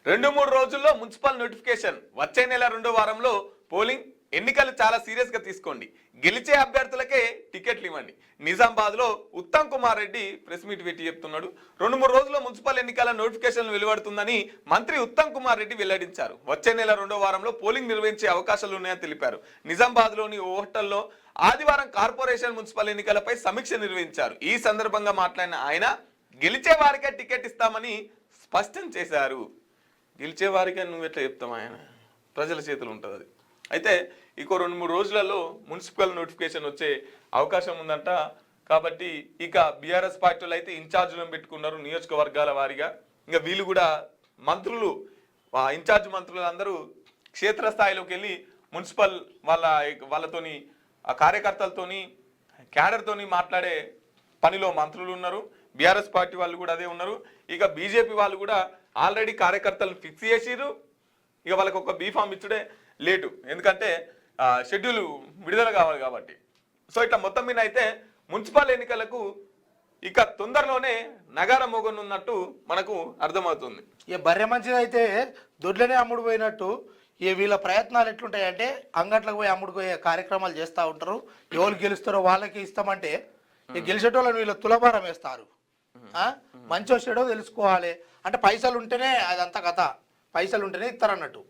2-3 రోజుల్లో municipal notification. వచ్చే నెల 2వ వారంలో పోలింగ్. ఎన్నికలు చాలా సీరియస్ గా తీసుకోండి. గెలిచే అభ్యర్థులకే టికెట్లు ఇవ్వండి. నిజామాబాద్ లో ఉత్తమ్ కుమార్ రెడ్డి ప్రెస్ మీట్ పెట్టి చెప్తున్నాడు. 2-3 రోజుల్లో మున్సిపల్ ఎన్నికల నోటిఫికేషన్ వెలువడుతుందని మంత్రి ఉత్తమ్ కుమార్ రెడ్డి వెల్లడించారు. వచ్చే నెల 2వ వారంలో పోలింగ్ నిర్వహించే అవకాశాలు ఉన్నాయని తెలిపారు. నిజామాబాద్ లోని ఓ హోటల్లో ఆదివారం కార్పొరేషన్ మున్సిపల్ ఎన్నికలపై సమీక్ష నిర్వహించారు. ఈ సందర్భంగా మాట్లాడిన ఆయన గెలిచే వారికే టికెట్ ఇస్తామని స్పష్టం చేశారు. గెలిచే వారికే నువ్వు ఎట్లా చెప్తాం, ఆయన ప్రజల చేతులు ఉంటుంది అది. అయితే ఇంకో 2-3 రోజులలో మున్సిపల్ నోటిఫికేషన్ వచ్చే అవకాశం ఉందంట. కాబట్టి ఇక బీఆర్ఎస్ పార్టీలు అయితే ఇన్ఛార్జీలను పెట్టుకున్నారు నియోజకవర్గాల వారీగా. ఇంకా వీళ్ళు కూడా మంత్రులు, ఇన్ఛార్జ్ మంత్రులు అందరూ క్షేత్రస్థాయిలోకి వెళ్ళి మున్సిపల్ వాళ్ళతోని ఆ కార్యకర్తలతోని క్యాడర్తోని మాట్లాడే పనిలో మంత్రులు ఉన్నారు. బీఆర్ఎస్ పార్టీ వాళ్ళు కూడా అదే ఉన్నారు. ఇక బీజేపీ వాళ్ళు కూడా ఆల్రెడీ కార్యకర్తలను ఫిక్స్ చేసిరు. ఇక వాళ్ళకి ఒక బీఫామ్ ఇచ్చుడే లేటు, ఎందుకంటే షెడ్యూల్ విడుదల కావాలి కాబట్టి. సో ఇట్లా మొత్తం మీద అయితే మున్సిపల్ ఎన్నికలకు ఇక తొందరలోనే నగారం మోగనున్నట్టు మనకు అర్థమవుతుంది. ఇక బర్రె మంచిది అయితే దొడ్లనే అమ్ముడు పోయినట్టు వీళ్ళ ప్రయత్నాలు ఎట్లుంటాయంటే అంగట్లకు పోయి అమ్ముడు పోయే కార్యక్రమాలు చేస్తూ ఉంటారు. ఎవరు గెలుస్తారో వాళ్ళకి ఇస్తామంటే ఈ గెలిచేటోళ్ళని వీళ్ళు తులభారం వేస్తారు. మంచి వచ్చేటో తెలుసుకోవాలి అంటే పైసలు ఉంటేనే అదంతా కథ, పైసలు ఉంటేనే ఇస్తారు అన్నట్టు.